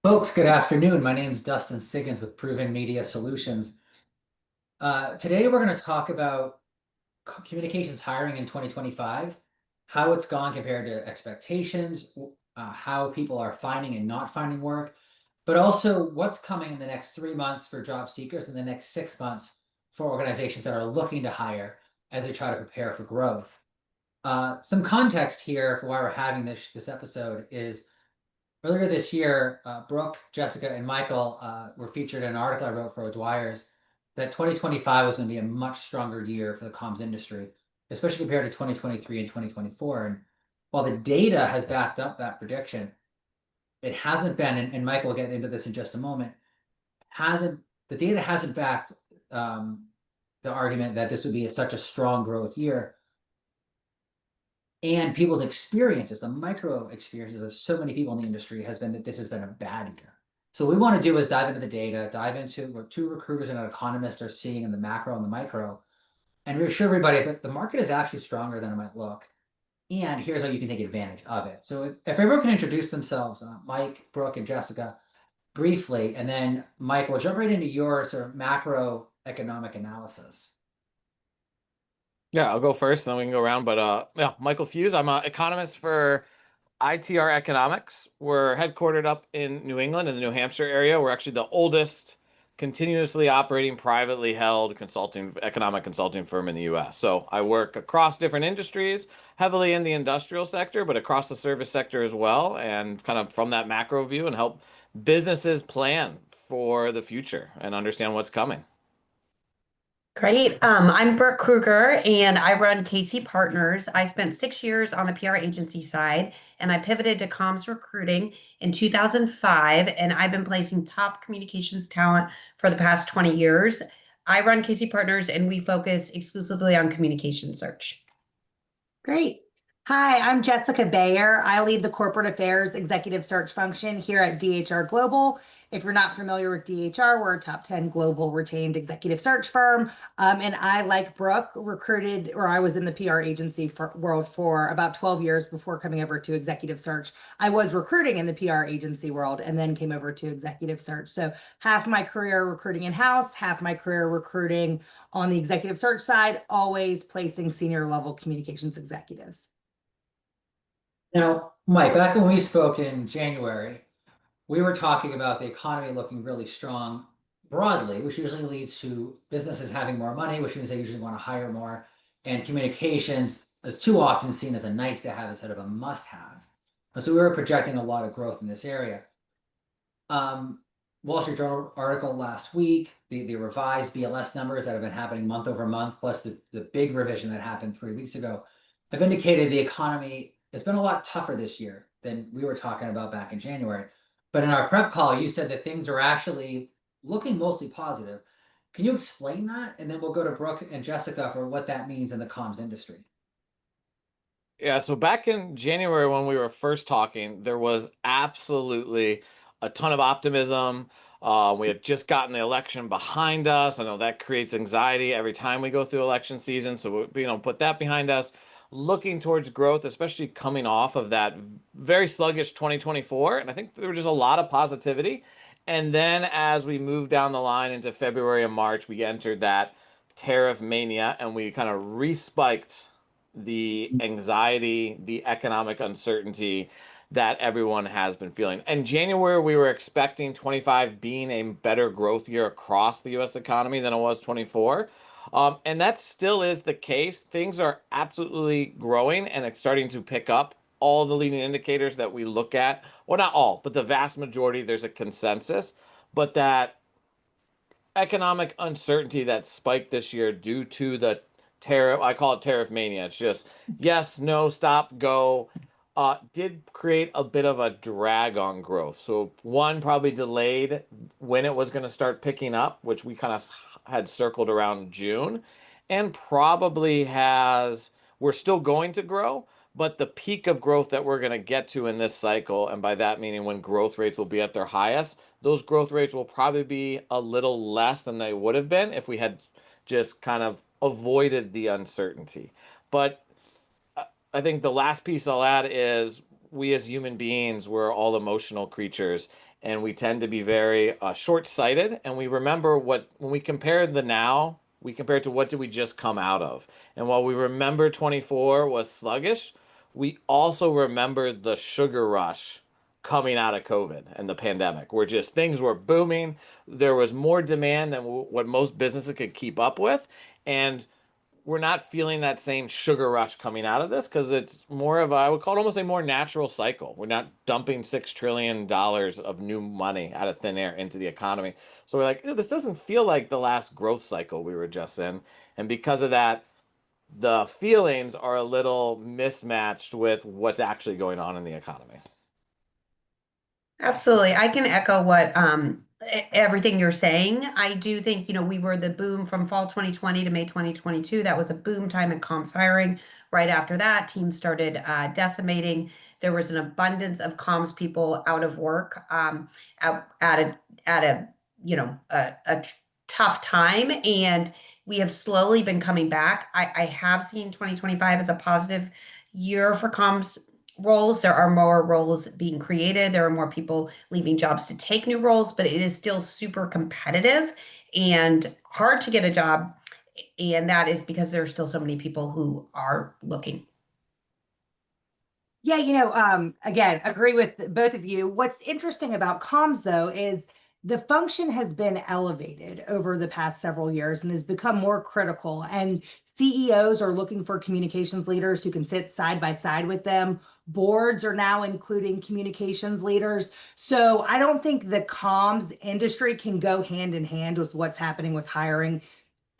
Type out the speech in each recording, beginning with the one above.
Folks, good afternoon. My name is Dustin Siggins with Proven Media Solutions. Today, we're going to talk about communications hiring in 2025, how it's gone compared to expectations, how people are finding and not finding work, but also what's coming in the next 3 months for job seekers and the next 6 months for organizations that are looking to hire as they try to prepare for growth. Some context here for why we're having this episode is earlier this year, Brooke, Jessica, and Michael were featured in an article I wrote for Dwyer's that 2025 was going to be a much stronger year for the comms industry, especially compared to 2023 and 2024. And while the data has backed up that prediction, it hasn't been, and Michael will get into this in just a moment, hasn't the data hasn't backed the argument that this would be such a strong growth year. And people's experiences, the micro experiences of so many people in the industry has been that this has been a bad year. So what we want to do is dive into the data, dive into what two recruiters and an economist are seeing in the macro and the micro, and reassure everybody that the market is actually stronger than it might look. And here's how you can take advantage of it. So if everyone can introduce themselves, Mike, Brooke, and Jessica, briefly, and then Mike, we'll jump right into your sort of macroeconomic analysis. Yeah, I'll go first, and then we can go around. But yeah, Michael Feuz. I'm an economist for ITR Economics. We're headquartered up in New England in the New Hampshire area. We're actually the oldest continuously operating privately held economic consulting firm in the US. So I work across different industries, heavily in the industrial sector, but across the service sector as well, and kind of from that macro view and help businesses plan for the future and understand what's coming. Great. I'm Brooke Krueger and I run Casey Partners. I spent 6 years on the PR agency side and I pivoted to comms recruiting in 2005. And I've been placing top communications talent for the past 20 years. I run Casey Partners and we focus exclusively on communication search. Great. Hi, I'm Jessica Bayer. I lead the corporate affairs executive search function here at DHR Global. If you're not familiar with DHR, we're a top 10 global retained executive search firm. And I, like Brooke, I was in the PR agency world for about 12 years before coming over to executive search. I was recruiting in the PR agency world and then came over to executive search. So half my career recruiting in-house, half my career recruiting on the executive search side, always placing senior level communications executives. Now, Mike, back when we spoke in January, we were talking about the economy looking really strong broadly, which usually leads to businesses having more money, which means they usually want to hire more. And communications is too often seen as a nice to have instead of a must have. And so we were projecting a lot of growth in this area. Wall Street Journal article last week, the revised BLS numbers that have been happening month over month, plus the big revision that happened 3 weeks ago, have indicated the economy has been a lot tougher this year than we were talking about back in January. But in our prep call, you said that things are actually looking mostly positive. Can you explain that? And then we'll go to Brooke and Jessica for what that means in the comms industry. Yeah, so back in January when we were first talking, there was absolutely a ton of optimism. We had just gotten the election behind us. I know that creates anxiety every time we go through election season. So, put that behind us. Looking towards growth, especially coming off of that very sluggish 2024. And I think there was just a lot of positivity. And then as we moved down the line into February and March, we entered that tariff mania and we kind of respiked the anxiety, the economic uncertainty that everyone has been feeling. In January, we were expecting 25 being a better growth year across the US economy than it was 24. And that still is the case. Things are absolutely growing and it's starting to pick up. All the leading indicators that we look at, well, not all, but the vast majority, there's a consensus. But that economic uncertainty that spiked this year due to the tariff, I call it tariff mania. It's just yes, no, stop, go. Did create a bit of a drag on growth. So one probably delayed when it was going to start picking up, which we kind of had circled around June, and probably we're still going to grow, but the peak of growth that we're going to get to in this cycle, and by that meaning when growth rates will be at their highest, those growth rates will probably be a little less than they would have been if we had just kind of avoided the uncertainty. But I think the last piece I'll add is we as human beings, we're all emotional creatures. and we tend to be very short-sighted, and we remember when we compare the now, we compare it to what did we just come out of. And while we remember 24 was sluggish, we also remember the sugar rush coming out of COVID and the pandemic, where just things were booming. There was more demand than what most businesses could keep up with. And we're not feeling that same sugar rush coming out of this because it's more of I would call it almost a more natural cycle. We're not dumping $6 trillion of new money out of thin air into the economy. So we're like, this doesn't feel like the last growth cycle we were just in. And because of that, the feelings are a little mismatched with what's actually going on in the economy. Absolutely. I can echo what everything you're saying. I do think, we were the boom from fall 2020 to May 2022. That was a boom time in comms hiring. Right after that, teams started decimating. There was an abundance of comms people out of work at a tough time, and we have slowly been coming back. I have seen 2025 as a positive year for comms roles. There are more roles being created. There are more people leaving jobs to take new roles, but it is still super competitive and hard to get a job. And that is because there are still so many people who are looking. Yeah, again, agree with both of you. What's interesting about comms, though, is the function has been elevated over the past several years and has become more critical. And CEOs are looking for communications leaders who can sit side by side with them. Boards are now including communications leaders. So I don't think the comms industry can go hand in hand with what's happening with hiring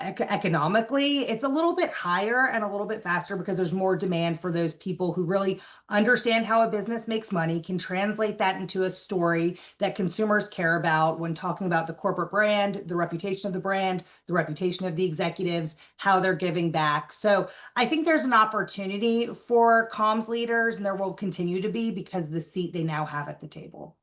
economically. It's a little bit higher and a little bit faster because there's more demand for those people who really understand how a business makes money, can translate that into a story that consumers care about when talking about the corporate brand, the reputation of the brand, the reputation of the executives, how they're giving back. So I think there's an opportunity for comms leaders, and there will continue to be because the seat they now have at the table.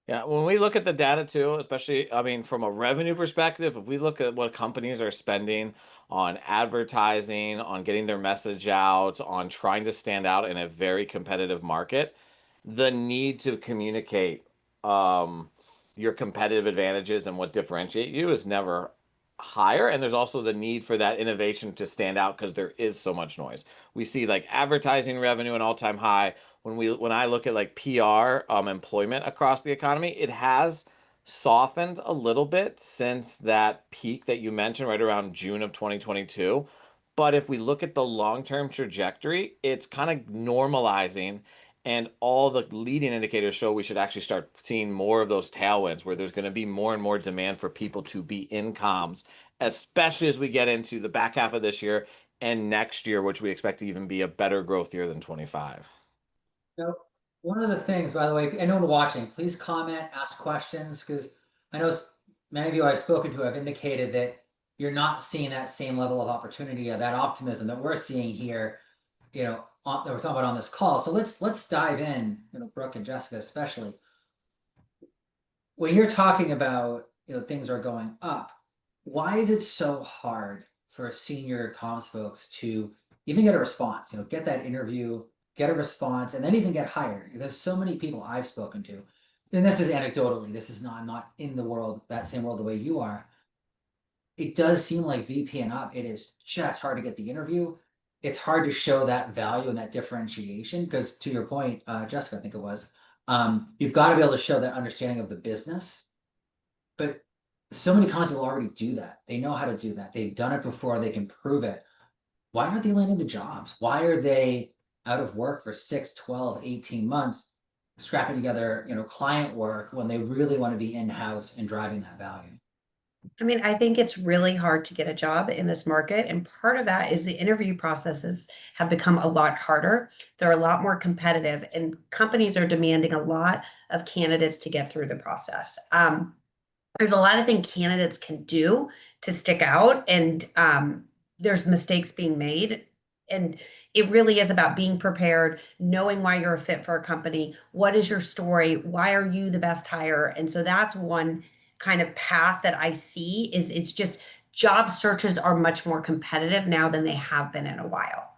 Yeah, when we look at the data too, especially, I mean, from a revenue perspective, if we look at what companies are spending on advertising, on getting their message out, on trying to stand out in a very competitive market, the need to communicate your competitive advantages and what differentiate you is never higher. And there's also the need for that innovation to stand out because there is so much noise. We see like advertising revenue an all-time high. When I look at like PR employment across the economy, it has softened a little bit since that peak that you mentioned right around June of 2022. But if we look at the long-term trajectory, it's kind of normalizing, and all the leading indicators show we should actually start seeing more of those tailwinds where there's going to be more and more demand for people to be in comms, especially as we get into the back half of this year and next year, which we expect to even be a better growth year than 25. So one of the things, by the way, anyone watching, please comment, ask questions, because I know many of you I've spoken to have indicated that you're not seeing that same level of opportunity or that optimism that we're seeing here, that we're talking about on this call. So let's dive in, Brooke and Jessica especially. When you're talking about, things are going up, why is it so hard for senior comms folks to even get a response, get that interview, get a response, and then even get hired? There's so many people I've spoken to, and this is anecdotally, this is not, I'm not in the world, that same world the way you are. It does seem like VP and up, it is just hard to get the interview. It's hard to show that value and that differentiation because, to your point, Jessica, I think it was, you've got to be able to show that understanding of the business. But so many comms people already do that. They know how to do that. They've done it before. They can prove it. Why aren't they landing the jobs? Why are they out of work for 6, 12, 18 months, scrapping together, client work when they really want to be in-house and driving that value? I mean, I think it's really hard to get a job in this market. And part of that is the interview processes have become a lot harder. They're a lot more competitive, and companies are demanding a lot of candidates to get through the process. There's a lot of things candidates can do to stick out, and there's mistakes being made. And it really is about being prepared, knowing why you're a fit for a company. What is your story? Why are you the best hire? And so that's one kind of path that I see is it's just job searches are much more competitive now than they have been in a while.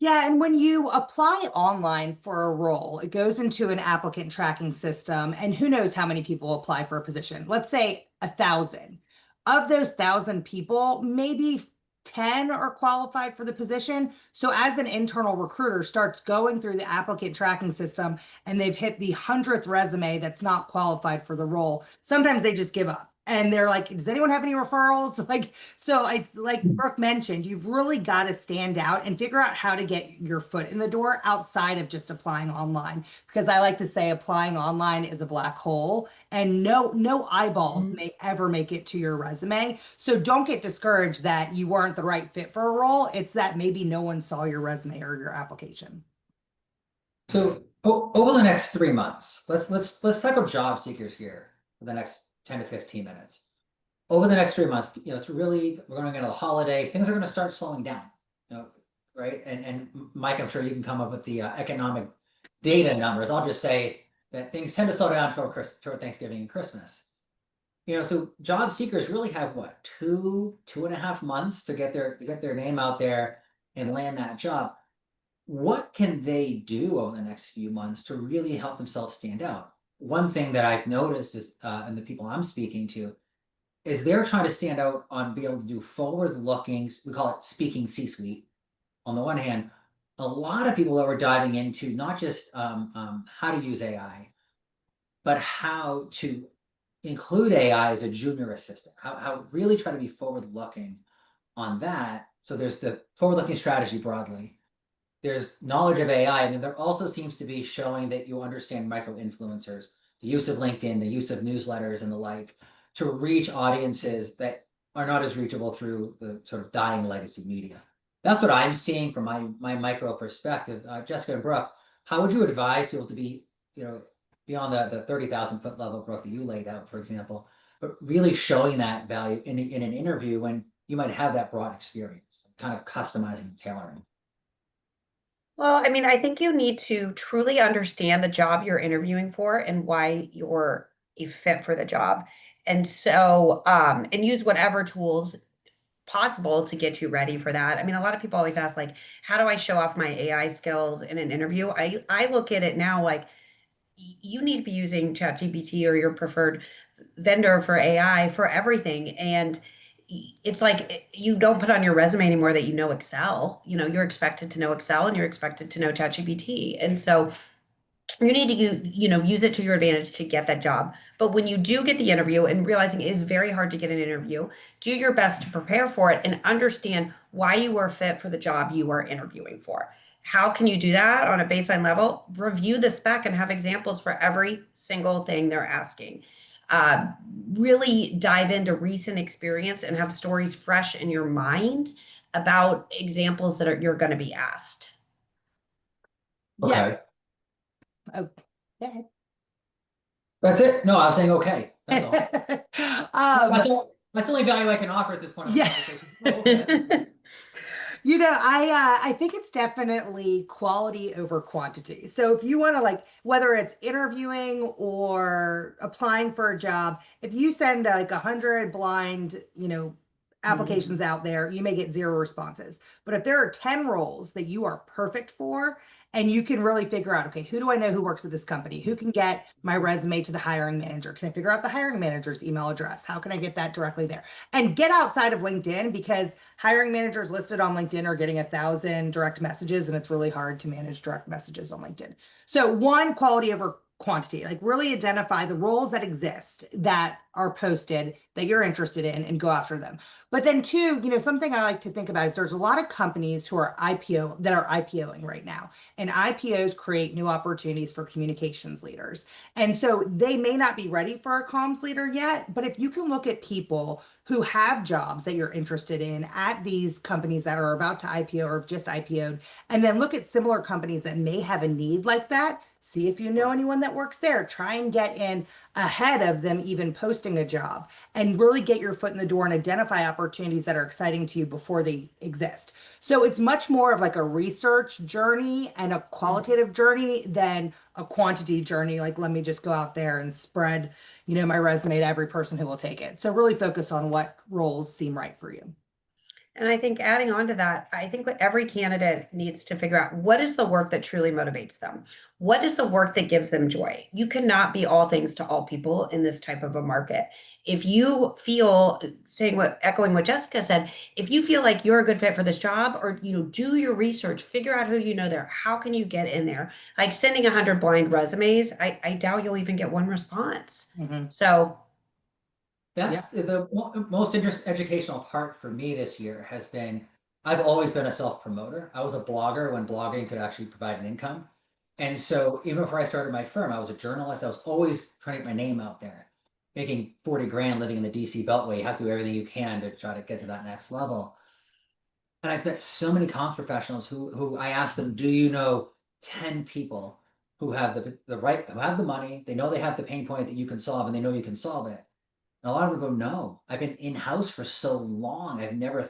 Yeah, and when you apply online for a role, it goes into an applicant tracking system, and who knows how many people apply for a position. Let's say 1,000. Of those 1,000 people, maybe 10 are qualified for the position. So as an internal recruiter starts going through the applicant tracking system and they've hit the 100th resume that's not qualified for the role, sometimes they just give up. And they're like, does anyone have any referrals? Like, so I, like Brooke mentioned, you've really got to stand out and figure out how to get your foot in the door outside of just applying online. Because I like to say applying online is a black hole and no eyeballs may ever make it to your resume. So don't get discouraged that you weren't the right fit for a role. It's that maybe no one saw your resume or your application. So over the next 3 months, let's tackle job seekers here for the next 10 to 15 minutes. Over the next 3 months, it's really, we're going into the holidays, things are going to start slowing down, right? And Mike, I'm sure you can come up with the economic data numbers. I'll just say that things tend to slow down toward Thanksgiving and Christmas. So job seekers really have what, 2.5 months to get their name out there and land that job. What can they do over the next few months to really help themselves stand out? One thing that I've noticed is, and the people I'm speaking to, is they're trying to stand out on being able to do forward-looking, we call it speaking C-suite. On the one hand, a lot of people that were diving into not just how to use AI, but how to include AI as a junior assistant, how really try to be forward-looking on that. So there's the forward-looking strategy broadly. There's knowledge of AI, and then there also seems to be showing that you understand micro-influencers, the use of LinkedIn, the use of newsletters and the like, to reach audiences that are not as reachable through the sort of dying legacy media. That's what I'm seeing from my micro perspective. Jessica and Brooke, how would you advise people to be, beyond the 30,000 foot level, Brooke, that you laid out, for example, but really showing that value in an interview when you might have that broad experience, kind of customizing and tailoring? Well, I mean, I think you need to truly understand the job you're interviewing for and why you're a fit for the job. And so, and use whatever tools possible to get you ready for that. I mean, a lot of people always ask, like, how do I show off my AI skills in an interview? I look at it now like you need to be using ChatGPT or your preferred vendor for AI for everything. And it's like you don't put on your resume anymore that you know Excel. You're expected to know Excel and you're expected to know ChatGPT. And so you need to use it to your advantage to get that job. But when you do get the interview and realizing it is very hard to get an interview, do your best to prepare for it and understand why you are fit for the job you are interviewing for. How can you do that on a baseline level? Review the spec and have examples for every single thing they're asking. uh, really dive into recent experience and have stories fresh in your mind about examples that you're going to be asked. Okay. Yes. Oh, go ahead. That's it. No, I was saying okay. That's all. Um, That's the only value I can offer at this point in the Yeah. conversation. Oh, okay, that makes sense. I think it's definitely quality over quantity. So if you want to, like, whether it's interviewing or applying for a job, if you send like 100 blind, applications out there, you may get 0 responses. But if there are 10 roles that you are perfect for, and you can really figure out, okay, who do I know who works at this company? Who can get my resume to the hiring manager? Can I figure out the hiring manager's email address? How can I get that directly there? And get outside of LinkedIn, because hiring managers listed on LinkedIn are getting 1,000 direct messages, and it's really hard to manage direct messages on LinkedIn. So one, quality over quantity, like really identify the roles that exist that are posted that you're interested in and go after them. But then two, something I like to think about is there's a lot of companies who are IPOing right now, and IPOs create new opportunities for communications leaders. And so they may not be ready for a comms leader yet, but if you can look at people who have jobs that you're interested in at these companies that are about to IPO or have just IPO'd, and then look at similar companies that may have a need like that, see if you know anyone that works there, try and get in ahead of them even posting a job, and really get your foot in the door and identify opportunities that are exciting to you before they exist. So it's much more of like a research journey and a qualitative journey than a quantity journey. Like, let me just go out there and spread, my resume to every person who will take it. So really focus on what roles seem right for you. And I think adding on to that, I think what every candidate needs to figure out, what is the work that truly motivates them? What is the work that gives them joy? You cannot be all things to all people in this type of a market. If you feel, echoing what Jessica said, if you feel like you're a good fit for this job, or do your research, figure out who you know there. How can you get in there? Like sending 100 blind resumes, I doubt you'll even get one response. So That's the most educational part for me this year has been, I've always been a self-promoter. I was a blogger when blogging could actually provide an income. And so even before I started my firm, I was a journalist. I was always trying to get my name out there. Making 40 grand living in the DC Beltway, you have to do everything you can to try to get to that next level. And I've met so many comms professionals who I asked them, do you know 10 people who have the right, who have the money, they know they have the pain point that you can solve, and they know you can solve it. And a lot of them go, no, I've been in-house for so long. I've never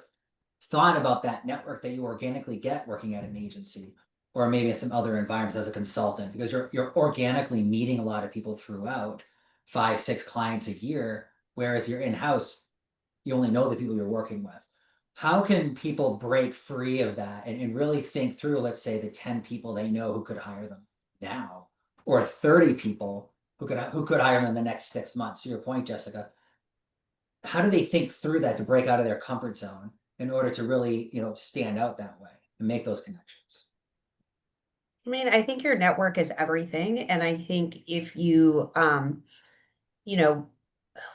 thought about that network that you organically get working at an agency, or maybe in some other environments as a consultant, because you're organically meeting a lot of people throughout, 5, 6 clients a year, whereas you're in-house, you only know the people you're working with. How can people break free of that and really think through, let's say, the 10 people they know who could hire them now, or 30 people who could hire them in the next 6 months? To your point, Jessica, how do they think through that to break out of their comfort zone in order to really, stand out that way and make those connections? I mean, I think your network is everything. And I think if you, you know,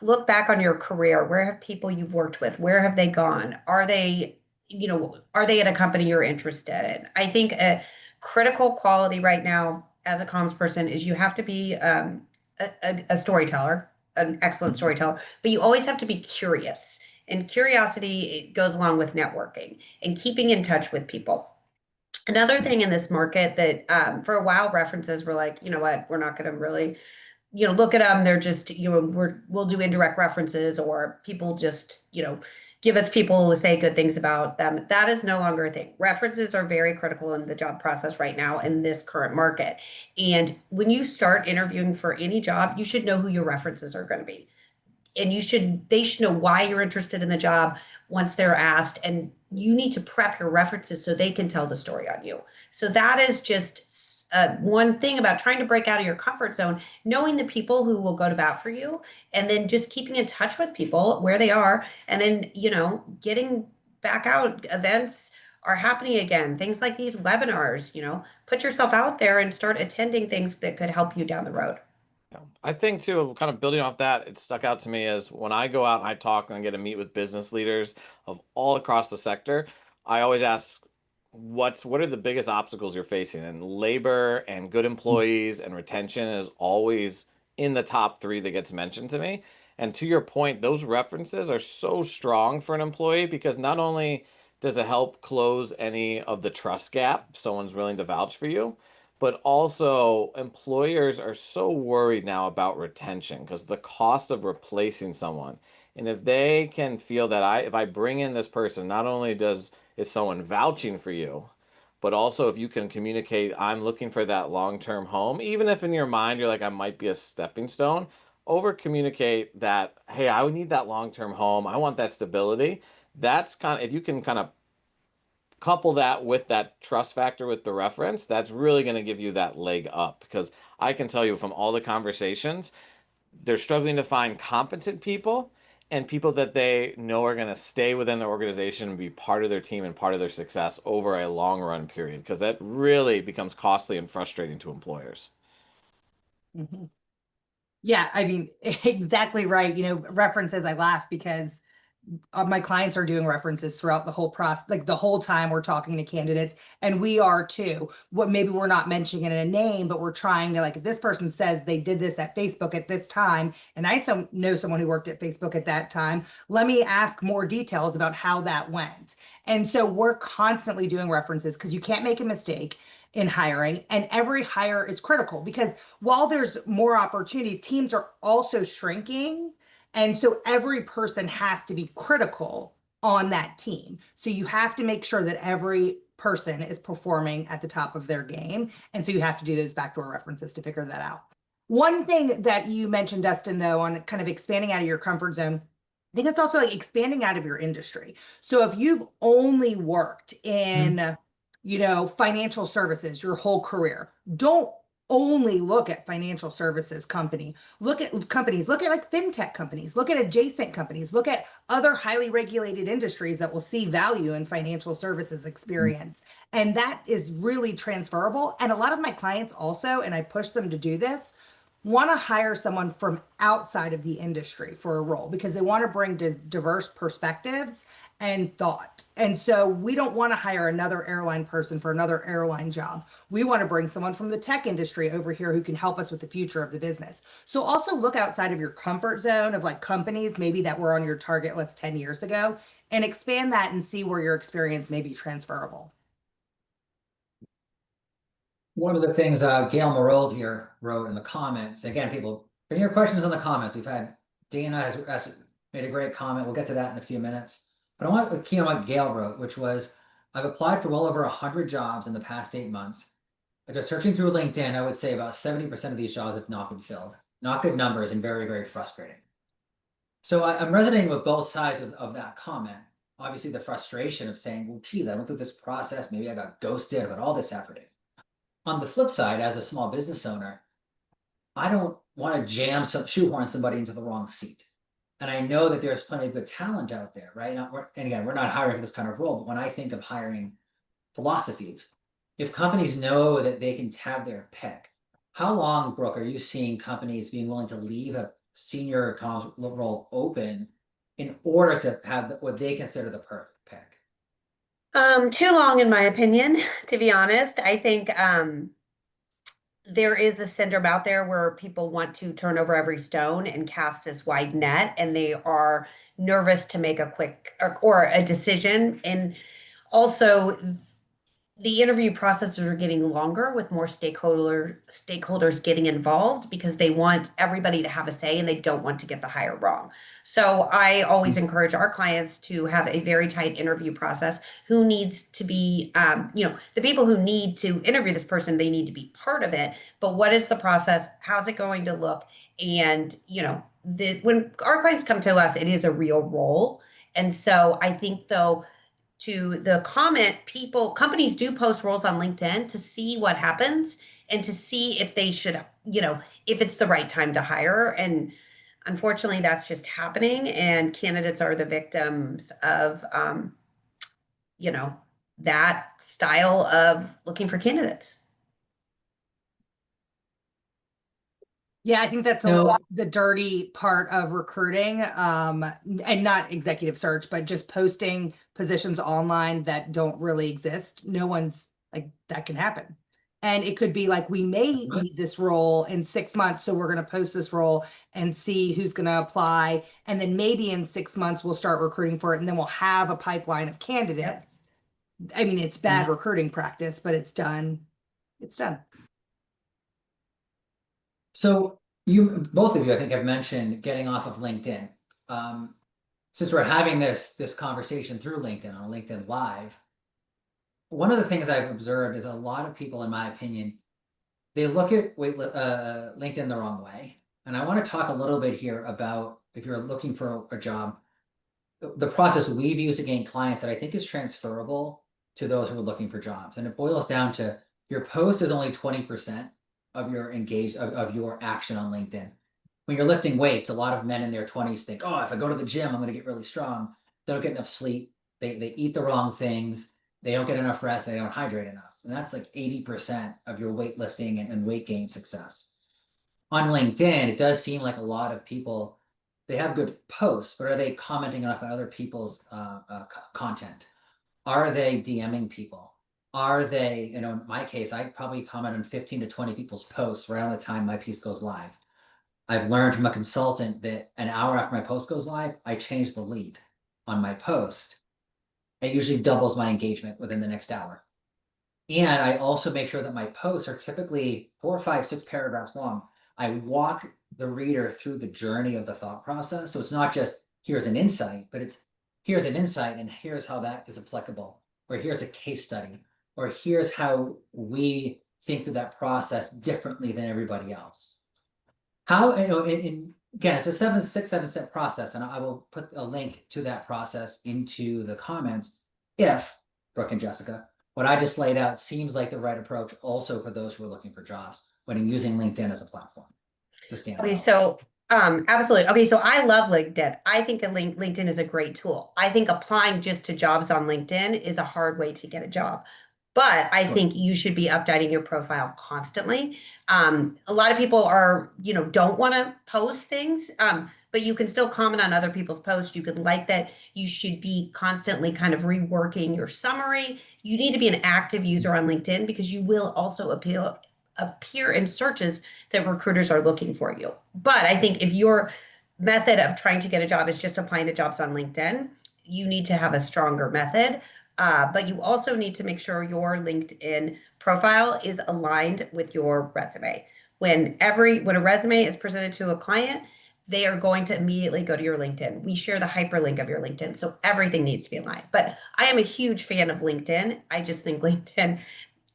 look back on your career, where have people you've worked with, where have they gone? Are they, are they at a company you're interested in? I think a critical quality right now as a comms person is you have to be a storyteller, an excellent storyteller, but you always have to be curious. And curiosity goes along with networking and keeping in touch with people. Another thing in this market that for a while references were like, you know what, we're not going to really, look at them. They're just, we'll do indirect references, or people just, give us people who say good things about them. That is no longer a thing. References are very critical in the job process right now in this current market. And when you start interviewing for any job, you should know who your references are going to be. And they should know why you're interested in the job once they're asked, and you need to prep your references so they can tell the story on you. So that is just one thing about trying to break out of your comfort zone, knowing the people who will go to bat for you, and then just keeping in touch with people where they are, and then getting back out. Events are happening again, things like these webinars. Put yourself out there and start attending things that could help you down the road. I think too, kind of building off that, it stuck out to me as when I go out and I talk and I get to meet with business leaders of all across the sector, I always ask, what are the biggest obstacles you're facing? And labor and good employees and retention is always in the top 3 that gets mentioned to me. And to your point, those references are so strong for an employee, because not only does it help close any of the trust gap, someone's willing to vouch for you, but also employers are so worried now about retention because the cost of replacing someone. And if they can feel that if I bring in this person, not only is someone vouching for you, but also if you can communicate, I'm looking for that long-term home, even if in your mind you're like, I might be a stepping stone, over communicate that, hey, I would need that long-term home. I want that stability. That's if you can kind of couple that with that trust factor with the reference, that's really going to give you that leg up. Because I can tell you from all the conversations, they're struggling to find competent people and people that they know are going to stay within their organization and be part of their team and part of their success over a long run period, because that really becomes costly and frustrating to employers. Yeah, I mean, exactly right. References, I laugh because my clients are doing references throughout the whole process, like the whole time we're talking to candidates, and we are too. What maybe we're not mentioning it in a name, but we're trying to, like, if this person says they did this at Facebook at this time, and I know someone who worked at Facebook at that time, let me ask more details about how that went. And so we're constantly doing references because you can't make a mistake in hiring, and every hire is critical because while there's more opportunities, teams are also shrinking. And so every person has to be critical on that team. So you have to make sure that every person is performing at the top of their game. And so you have to do those backdoor references to figure that out. One thing that you mentioned, Dustin, though, on kind of expanding out of your comfort zone, I think it's also like expanding out of your industry. So if you've only worked in, financial services your whole career, don't only look at financial services look at companies, look at like fintech companies, look at adjacent companies, look at other highly regulated industries that will see value in financial services experience. And that is really transferable. And a lot of my clients also, and I push them to do this, want to hire someone from outside of the industry for a role because they want to bring diverse perspectives and thought. And so we don't want to hire another airline person for another airline job. We want to bring someone from the tech industry over here who can help us with the future of the business. So also look outside of your comfort zone of like companies maybe that were on your target list 10 years ago and expand that and see where your experience may be transferable. One of the things Gail Marold here wrote in the comments, again, people, bring your questions in the comments. We've had Dana has made a great comment. We'll get to that in a few minutes. But I want to key on what Gail wrote, which was, I've applied for well over 100 jobs in the past 8 months. Just searching through LinkedIn, I would say about 70% of these jobs have not been filled. Not good numbers and very, very frustrating. So I'm resonating with both sides of that comment. Obviously, the frustration of saying, well, geez, I went through this process. Maybe I got ghosted about all this effort. On the flip side, as a small business owner, I don't want to shoehorn somebody into the wrong seat. And I know that there's plenty of good talent out there, right? And again, we're not hiring for this kind of role, but when I think of hiring philosophies, if companies know that they can have their pick, how long, Brooke, are you seeing companies being willing to leave a senior comms role open in order to have what they consider the perfect pick? Too long, in my opinion, to be honest. I think there is a syndrome out there where people want to turn over every stone and cast this wide net, and they are nervous to make a quick or a decision. And also, the interview processes are getting longer with more stakeholders getting involved because they want everybody to have a say and they don't want to get the hire wrong. So I always encourage our clients to have a very tight interview process. Who needs to be, the people who need to interview this person, they need to be part of it. But what is the process? How's it going to look? And when our clients come to us, it is a real role. And so I think though, to the comment, companies do post roles on LinkedIn to see what happens and to see if they should, if it's the right time to hire. And unfortunately, that's just happening. And candidates are the victims of, that style of looking for candidates. Yeah, I think that's So- the dirty part of recruiting, and not executive search, but just posting positions online that don't really exist. No one's like, that can happen. And it could be like, we may need this role in 6 months, so we're going to post this role and see who's going to apply. And then maybe in 6 months, we'll start recruiting for it, and then we'll have a pipeline of candidates. I mean, it's bad recruiting practice, but it's done. It's done. So both of you, I think, have mentioned getting off of LinkedIn. Since we're having this conversation through LinkedIn on LinkedIn Live, one of the things I've observed is a lot of people, in my opinion, they look at LinkedIn the wrong way. And I want to talk a little bit here about, if you're looking for a job, the process we've used to gain clients that I think is transferable to those who are looking for jobs. And it boils down to, your post is only 20% of your of your action on LinkedIn. When you're lifting weights, a lot of men in their 20s think, oh, if I go to the gym, I'm going to get really strong. They don't get enough sleep. They eat the wrong things. They don't get enough rest. They don't hydrate enough. And that's like 80% of your weightlifting and weight gain success. On LinkedIn, it does seem like a lot of people, they have good posts, but are they commenting enough on other people's content? Are they DMing people? Are they, in my case, I probably comment on 15 to 20 people's posts around the time my piece goes live. I've learned from a consultant that an hour after my post goes live, I change the lead on my post. It usually doubles my engagement within the next hour. And I also make sure that my posts are typically 4, 5, 6 paragraphs long. I walk the reader through the journey of the thought process. So it's not just, here's an insight, but it's, here's an insight and here's how that is applicable, or here's a case study, or here's how we think through that process differently than everybody else. How, again, it's a 7 step process, and I will put a link to that process into the comments if, Brooke and Jessica, what I just laid out seems like the right approach also for those who are looking for jobs when using LinkedIn as a platform to stand Okay, out. so absolutely. Okay, so I love LinkedIn. I think that LinkedIn is a great tool. I think applying just to jobs on LinkedIn is a hard way to get a job. But I Sure. think you should be updating your profile constantly. A lot of people are, don't want to post things, but you can still comment on other people's posts. You could like that. You should be constantly kind of reworking your summary. You need to be an active user on LinkedIn because you will also appear in searches that recruiters are looking for you. But I think if your method of trying to get a job is just applying to jobs on LinkedIn, you need to have a stronger method. But you also need to make sure your LinkedIn profile is aligned with your resume. When a resume is presented to a client, they are going to immediately go to your LinkedIn. We share the hyperlink of your LinkedIn, so everything needs to be aligned. But I am a huge fan of LinkedIn. I just think LinkedIn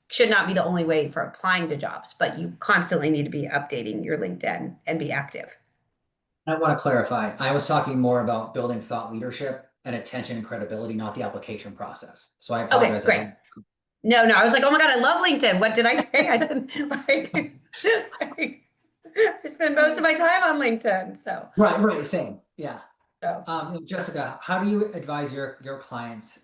should not be the only way for applying to jobs, but you constantly need to be updating your LinkedIn and be active. I want to clarify. I was talking more about building thought leadership and attention and credibility, not the application process. So I Okay, apologize. great. No, I was like, oh my God, I love LinkedIn. What did I say? I didn't like I spend most of my time on LinkedIn. So Right, same. Yeah. so Jessica, how do you advise your clients,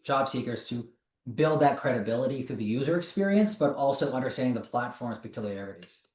job seekers, to build that credibility through the user experience, but also understanding the platform's peculiarities?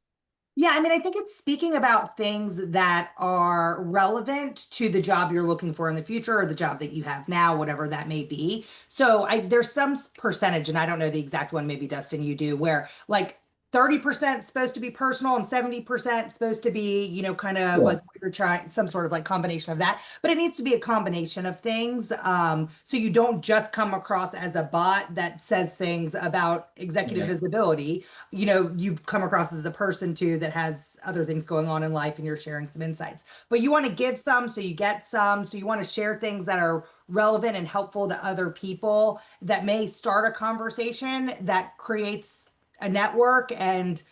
Yeah, I mean, I think it's speaking about things that are relevant to the job you're looking for in the future or the job that you have now, whatever that may be. So there's some percentage, and I don't know the exact one, maybe Dustin, you do, where like 30% supposed to be personal and 70% supposed to be, kind of like Yeah. what you're trying, some sort of like combination of that. But it needs to be a combination of things. So you don't just come across as a bot that says things about executive Right. visibility. You come across as a person too that has other things going on in life and you're sharing some insights. But you want to give some so you get some. So you want to share things that are relevant and helpful to other people that may start a conversation that creates a network and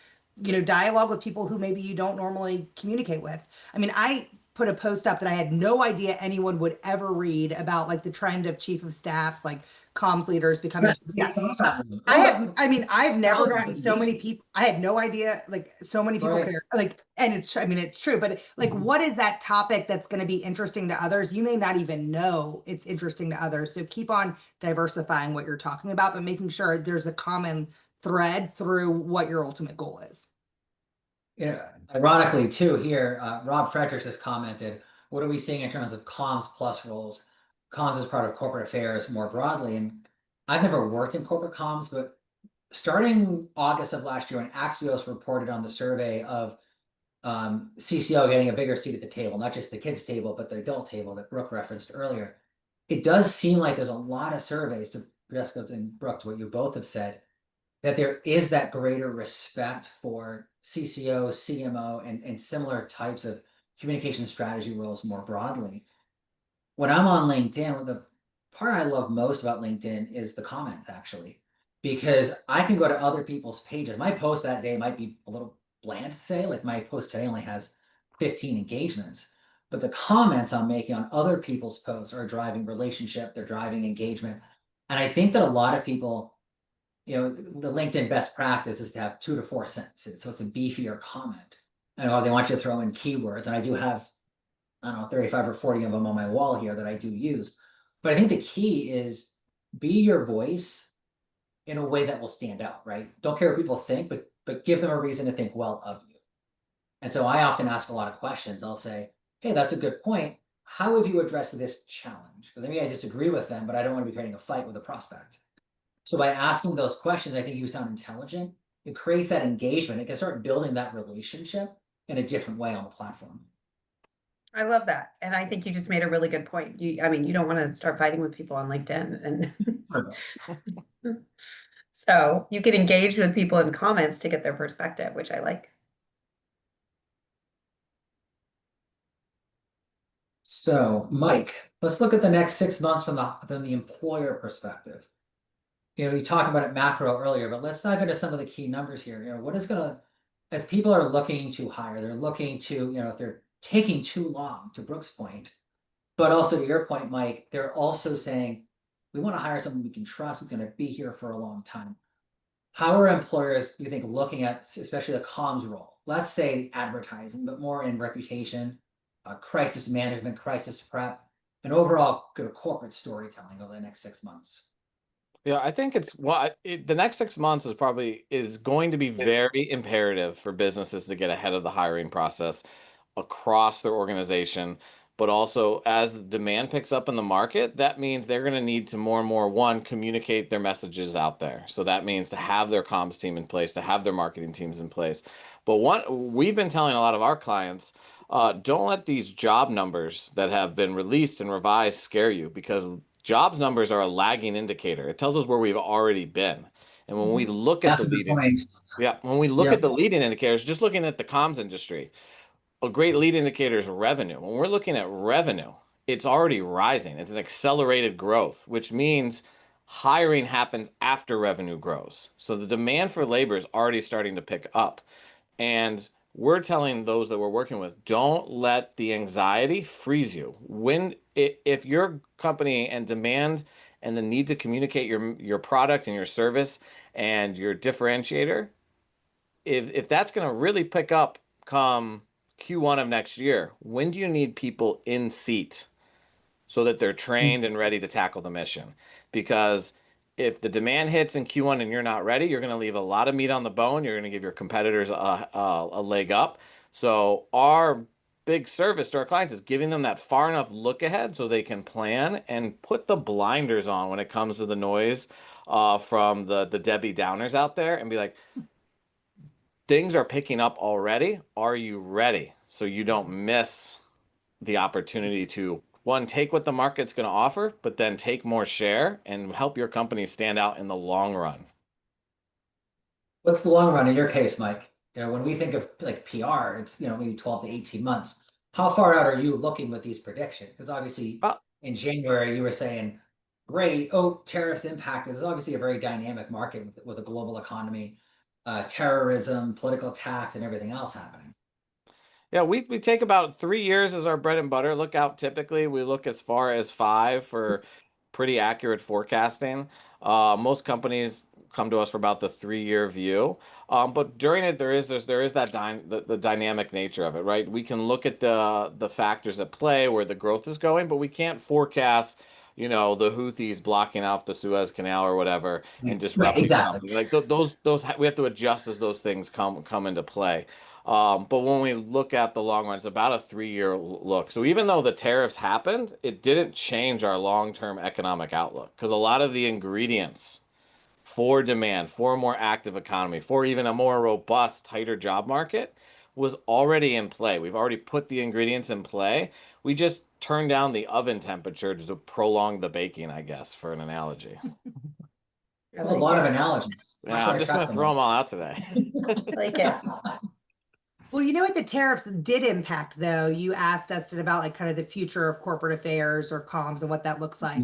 dialogue with people who maybe you don't normally communicate with. I mean, I put a post up that I had no idea anyone would ever read about like the trend of chief of staffs, like comms leaders becoming. Yes. I've never Thousands gotten of so many engagement. people. I had no idea, like so many people Right. care. Like, and it's true, but like, Mhm. what is that topic that's going to be interesting to others? You may not even know it's interesting to others. So keep on diversifying what you're talking about, but making sure there's a common thread through what your ultimate goal is. Ironically, too, here, Rob Fredericks has commented, what are we seeing in terms of comms plus roles? Comms is part of corporate affairs more broadly. And I've never worked in corporate comms, but starting August of last year, when Axios reported on the survey of CCO getting a bigger seat at the table, not just the kids' table, but the adult table that Brooke referenced earlier, it does seem like there's a lot of surveys, to Jessica and Brooke, to what you both have said, that there is that greater respect for CCO, CMO, and similar types of communication strategy roles more broadly. When I'm on LinkedIn, the part I love most about LinkedIn is the comments, actually, because I can go to other people's pages. My post that day might be a little bland, say, like my post today only has 15 engagements, but the comments I'm making on other people's posts are driving relationship, they're driving engagement. And I think that a lot of people, the LinkedIn best practice is to have 2 to 4 sentences. So it's a beefier comment. And they want you to throw in keywords. And I do have, I don't know, 35 or 40 of them on my wall here that I do use. But I think the key is be your voice in a way that will stand out, right? Don't care what people think, but give them a reason to think well of you. And so I often ask a lot of questions. I'll say, hey, that's a good point. How have you addressed this challenge? Because maybe I disagree with them, but I don't want to be creating a fight with a prospect. So by asking those questions, I think you sound intelligent. It creates that engagement. It can start building that relationship in a different way on the platform. I love that. And I think you just made a really good point. You don't want to start fighting with people on LinkedIn. And so you can engage with people in comments to get their perspective, which I like. So, Mike, let's look at the next 6 months from the employer perspective. You talked about it macro earlier, but let's dive into some of the key numbers here. What is going to as people are looking to hire, they're looking to, you know, if they're taking too long, to Brooke's point, but also to your point, Mike, they're also saying, we want to hire someone we can trust, who's going to be here for a long time. How are employers, you think, looking at especially the comms role? Let's say advertising, but more in reputation, crisis management, crisis prep, and overall good corporate storytelling over the next 6 months. Yeah, I think it's the next 6 months is going to be very imperative for businesses to get ahead of the hiring process across their organization. But also, as the demand picks up in the market, that means they're going to need to more and more, one, communicate their messages out there. So that means to have their comms team in place, to have their marketing teams in place. But we've been telling a lot of our clients, don't let these job numbers that have been released and revised scare you, because jobs numbers are a lagging indicator. It tells us where we've already been. And when we look at That's a good point. when we look Yeah. at the leading indicators, just looking at the comms industry, a great lead indicator is revenue. When we're looking at revenue, it's already rising. It's an accelerated growth, which means hiring happens after revenue grows. So the demand for labor is already starting to pick up. And we're telling those that we're working with, don't let the anxiety freeze you. If your company and demand and the need to communicate your product and your service and your differentiator, if that's going to really pick up come Q1 of next year, when do you need people in seat so that they're trained and ready to tackle the mission? Because if the demand hits in Q1 and you're not ready, you're going to leave a lot of meat on the bone. You're going to give your competitors a leg up. So our big service to our clients is giving them that far enough look ahead so they can plan and put the blinders on when it comes to the noise from the Debbie Downers out there, and be like, things are picking up already. Are you ready? So you don't miss the opportunity to, one, take what the market's going to offer, but then take more share and help your company stand out in the long run. What's the long run in your case, Mike? You know, when we think of like PR, it's, you know, maybe 12 to 18 months. How far out are you looking with these predictions? Because obviously Well, in January you were saying, great, oh, tariffs impacted. There's obviously a very dynamic market with a global economy, terrorism, political attacks, and everything else happening. yeah, we take about 3 years as our bread and butter. Look out, typically we look as far as 5 for pretty accurate forecasting. Most companies come to us for about the 3-year view. But during it, there is that the dynamic nature of it, right? We can look at the factors at play, where the growth is going, but we can't forecast, you know, the Houthis blocking off the Suez Canal or whatever and Right, disrupting exactly. something. Like those we have to adjust as those things come into play. But when we look at the long run, it's about a 3-year look. So even though the tariffs happened, it didn't change our long-term economic outlook, because a lot of the ingredients for demand, for a more active economy, for even a more robust, tighter job market was already in play. We've already put the ingredients in play. We just turned down the oven temperature to prolong the baking, I guess, for an analogy. There's a lot of analogies. How Yeah, should I'm I just track going to them throw them all? all out today. Like it. Well, you know what the tariffs did impact, though? You asked Dustin about like kind of the future of corporate affairs or comms and what that looks like.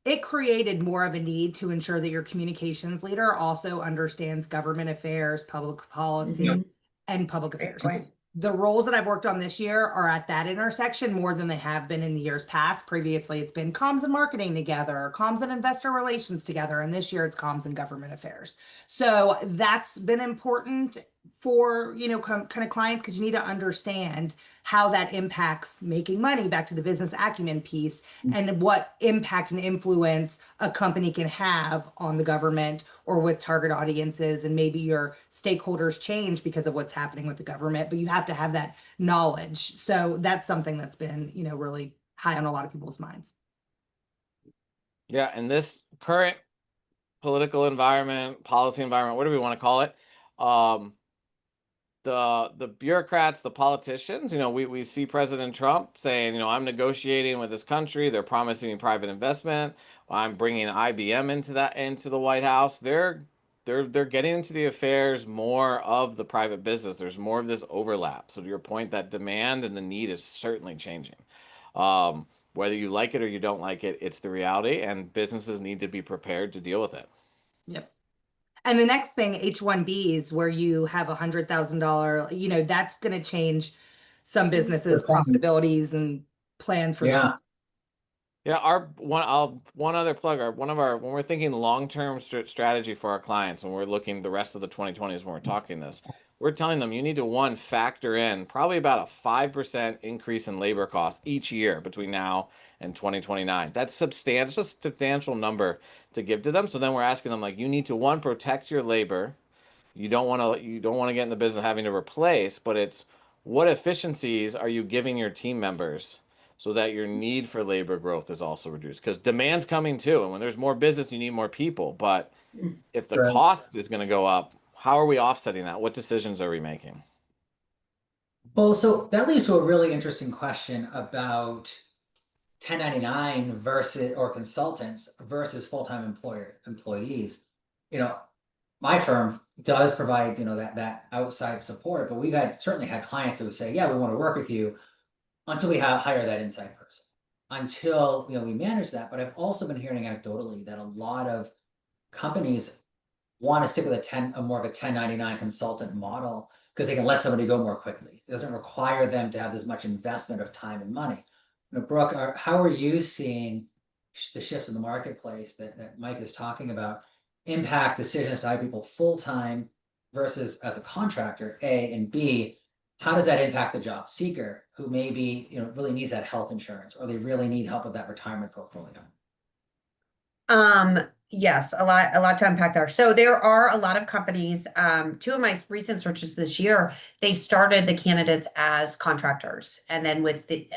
It created more of a need to ensure that your communications leader also understands government affairs, public policy, Mhm. and public Great affairs. point. The roles that I've worked on this year are at that intersection more than they have been in the years past. Previously, it's been comms and marketing together, or comms and investor relations together, and this year it's comms and government affairs. So that's been important for, you know, kind of clients, because you need to understand how that impacts making money, back to the business acumen piece, and what impact and influence a company can have on the government or with target audiences. And maybe your stakeholders change because of what's happening with the government, but you have to have that knowledge. So that's something that's been, you know, really high on a lot of people's minds. Yeah, in this current political environment, policy environment, whatever we want to call it, um, the bureaucrats, the politicians, you know, we see President Trump saying, you know, I'm negotiating with this country. They're promising me private investment. I'm bringing IBM into the White House. They're getting into the affairs more of the private business. There's more of this overlap. So to your point, that demand and the need is certainly changing. Whether you like it or you don't like it, it's the reality, and businesses need to be prepared to deal with it. Yep. And the next thing, H-1Bs, where you have $100,000, that's going to change some businesses' profitabilities and plans for the Yeah. Yeah, one other plug. When we're thinking long-term strategy for our clients, and we're looking the rest of the 2020s when we're talking this, we're telling them you need to factor in probably about a 5% increase in labor costs each year between now and 2029. That's substantial, it's a substantial number to give to them. So then we're asking them, like, you need to protect your labor. You don't want to get in the business of having to replace, but it's what efficiencies are you giving your team members so that your need for labor growth is also reduced? Because demand's coming too, and when there's more business, you need more people. But if the Right. cost is going to go up, how are we offsetting that? What decisions are we making? Well, so that leads to a really interesting question about 1099 versus or consultants versus full-time employees. My firm does provide, that outside support, but certainly had clients who would say, yeah, we want to work with you until we hire that inside person, until, we manage that. But I've also been hearing anecdotally that a lot of companies want to stick with a more of a 1099 consultant model because they can let somebody go more quickly. It doesn't require them to have as much investment of time and money. Brooke, how are you seeing the shifts in the marketplace that Mike is talking about impact decisions to hire people full-time versus as a contractor, A, and B, how does that impact the job seeker who maybe, really needs that health insurance, or they really need help with that retirement portfolio? Yes, a lot to unpack there. So there are a lot of companies, two of my recent searches this year, they started the candidates as contractors, and then with the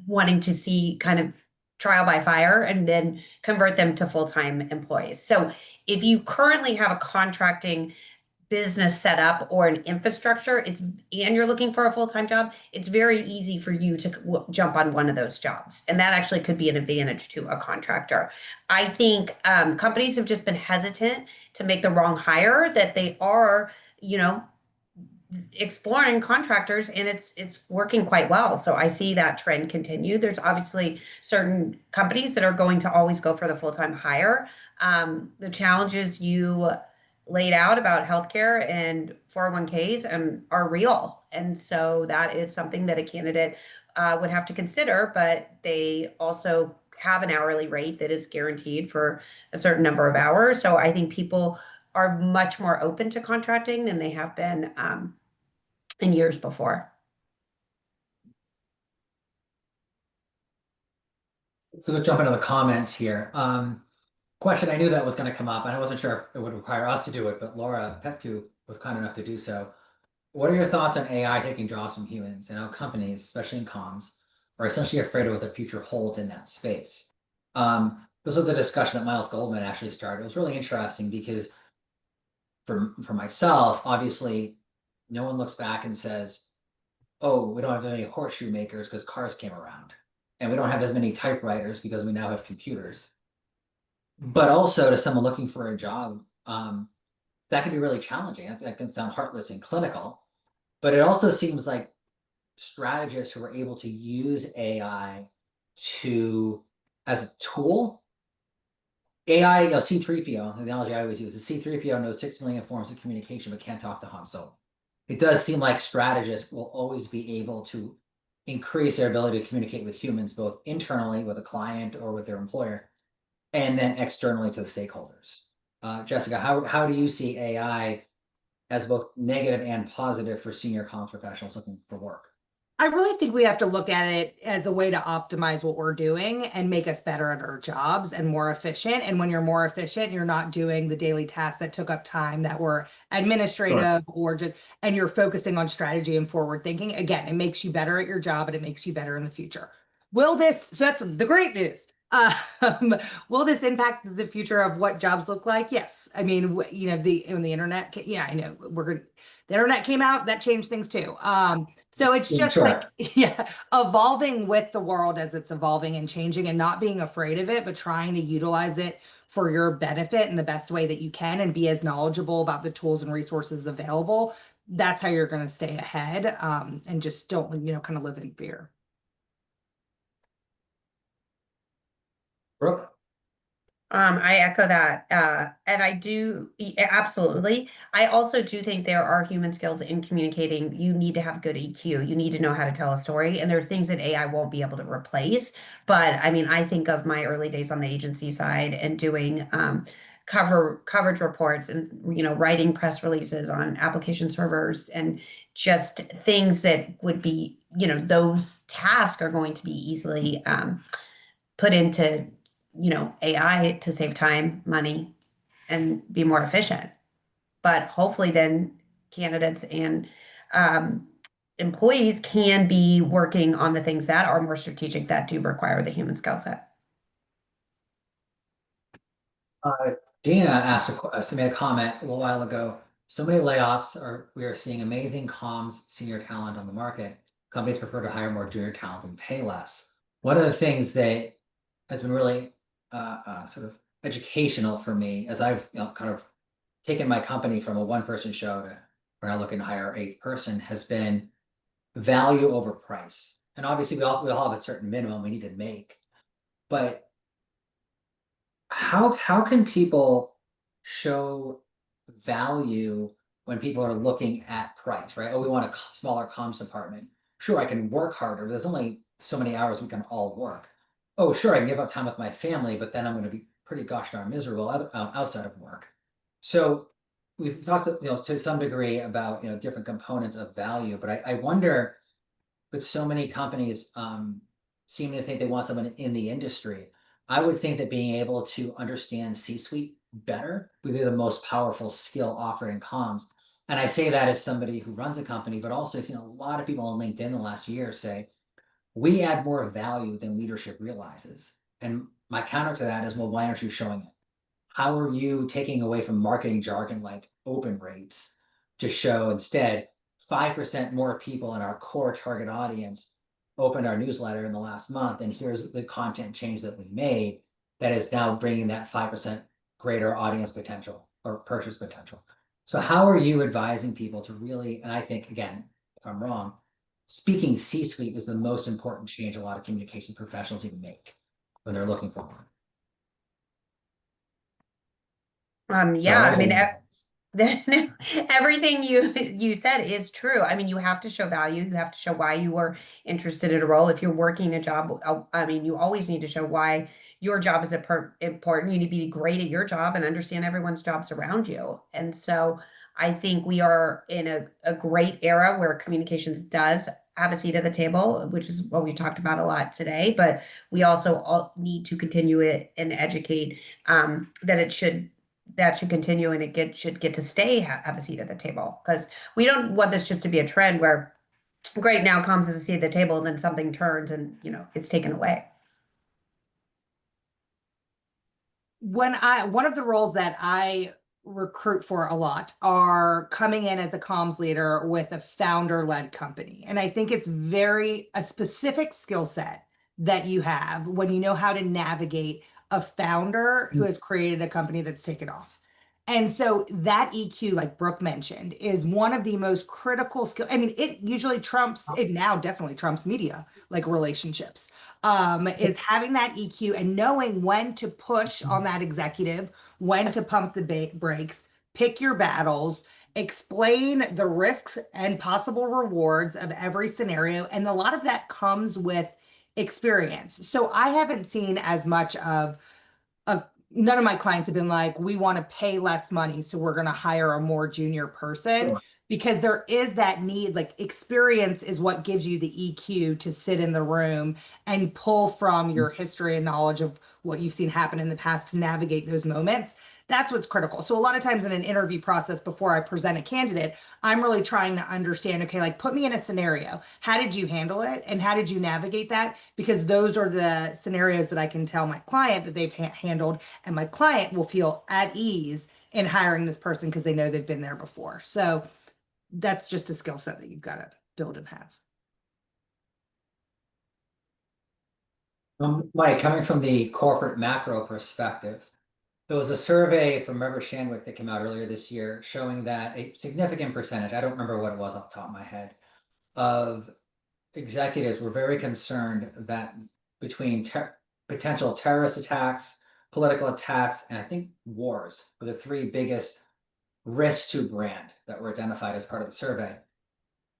wanting to see kind of trial by fire and then convert them to full-time employees. So if you currently have a contracting business set up or an infrastructure, and you're looking for a full-time job, it's very easy for you to jump on one of those jobs. And that actually could be an advantage to a contractor. I think companies have just been hesitant to make the wrong hire, that they are, exploring contractors, and it's working quite well. So I see that trend continue. There's obviously certain companies that are going to always go for the full-time hire. The challenges you laid out about healthcare and 401ks are real. And so that is something that a candidate would have to consider, but they also have an hourly rate that is guaranteed for a certain number of hours. So I think people are much more open to contracting than they have been in years before. So let's jump into the comments here. Question, I knew that was going to come up, and I wasn't sure if it would require us to do it, but Laura Petku was kind enough to do so. What are your thoughts on AI taking jobs from humans, and how companies, especially in comms, are essentially afraid of what the future holds in that space? This was the discussion that Miles Goldman actually started. It was really interesting because for myself, obviously, no one looks back and says, oh, we don't have any horseshoe makers because cars came around. And we don't have as many typewriters because we now have computers. But also to someone looking for a job, that can be really challenging. That can sound heartless and clinical, but it also seems like strategists who are able to use AI as a tool. AI, C3PO, the analogy I always use is C3PO knows 6 million forms of communication but can't talk to Han Solo. It does seem like strategists will always be able to increase their ability to communicate with humans, both internally with a client or with their employer, and then externally to the stakeholders. Jessica, how do you see AI as both negative and positive for senior comms professionals looking for work? I really think we have to look at it as a way to optimize what we're doing and make us better at our jobs and more efficient. And when you're more efficient, you're not doing the daily tasks that took up time that were administrative or and you're focusing on strategy and forward thinking. Again, it makes you better at your job and it makes you better in the future. So that's the great news. Will this impact the future of what jobs look like? Yes. I mean, when the internet, the internet came out, that changed things too. So it's just Sure. evolving with the world as it's evolving and changing, and not being afraid of it, but trying to utilize it for your benefit in the best way that you can, and be as knowledgeable about the tools and resources available. That's how you're going to stay ahead, and just don't, kind of live in fear. Brooke? I echo that. And I do absolutely. I also do think there are human skills in communicating. You need to have good EQ. You need to know how to tell a story. And there are things that AI won't be able to replace. But I mean, I think of my early days on the agency side and doing coverage reports and writing press releases on application servers and just things that would be, those tasks are going to be easily put into AI to save time, money, and be more efficient. But hopefully, then candidates and employees can be working on the things that are more strategic that do require the human skill set. Dina asked made a comment a little while ago. So many layoffs we are seeing amazing comms senior talent on the market. Companies prefer to hire more junior talent and pay less. One of the things that has been really sort of educational for me as I've kind of taken my company from a one-person show to we're now looking to hire our eighth person has been value over price. And obviously we all have a certain minimum we need to make, but how can people show value when people are looking at price, right? Oh, we want a smaller comms department. Sure, I can work harder, but there's only so many hours we can all work. Oh, sure, I can give up time with my family, but then I'm going to be pretty gosh darn miserable outside of work. So we've talked, to some degree about different components of value, but I wonder, with so many companies seem to think they want someone in the industry, I would think that being able to understand C-suite better would be the most powerful skill offered in comms. And I say that as somebody who runs a company, but also I've seen a lot of people on LinkedIn the last year say, we add more value than leadership realizes. And my counter to that is, well, why aren't you showing it? How are you taking away from marketing jargon like open rates to show instead 5% more people in our core target audience opened our newsletter in the last month, and here's the content change that we made that is now bringing that 5% greater audience potential or purchase potential. So how are you advising people to really, and I think, again, if I'm wrong, speaking C-suite is the most important change a lot of communication professionals even make when they're looking for one. Yeah, I mean, So everything you said is true. I mean, you have to show value. You have to show why you were interested in a role. If you're working a job, I mean, you always need to show why your job is important. You need to be great at your job and understand everyone's jobs around you. And so I think we are in a great era where communications does have a seat at the table, which is what we talked about a lot today. But we also all need to continue it and educate that should continue and should get to stay have a seat at the table, because we don't want this just to be a trend where great now comes as a seat at the table and then something turns and it's taken away. One of the roles that I recruit for a lot are coming in as a comms leader with a founder-led company. And I think it's a specific skill set that you have when you know how to navigate a founder who has created a company that's taken off. And so that EQ, like Brooke mentioned, is one of the most critical skills. I mean, it now definitely trumps media, like relationships, is having that EQ and knowing when to push on that executive, when to pump the brakes, pick your battles, explain the risks and possible rewards of every scenario. And a lot of that comes with experience. So I haven't seen as much of none of my clients have been like, we want to pay less money, so we're going to hire a more junior person. Sure. Because there is that need, like experience is what gives you the EQ to sit in the room and pull from your history and knowledge of what you've seen happen in the past to navigate those moments. That's what's critical. So a lot of times in an interview process, before I present a candidate, I'm really trying to understand, okay, like put me in a scenario. How did you handle it? And how did you navigate that? Because those are the scenarios that I can tell my client that they've handled, and my client will feel at ease in hiring this person because they know they've been there before. So that's just a skill set that you've got to build and have. Mike, coming from the corporate macro perspective, there was a survey from Member Shanwick that came out earlier this year showing that a significant percentage, I don't remember what it was off the top of my head, of executives were very concerned that between potential terrorist attacks, political attacks, and I think wars were the three biggest risks to brand that were identified as part of the survey.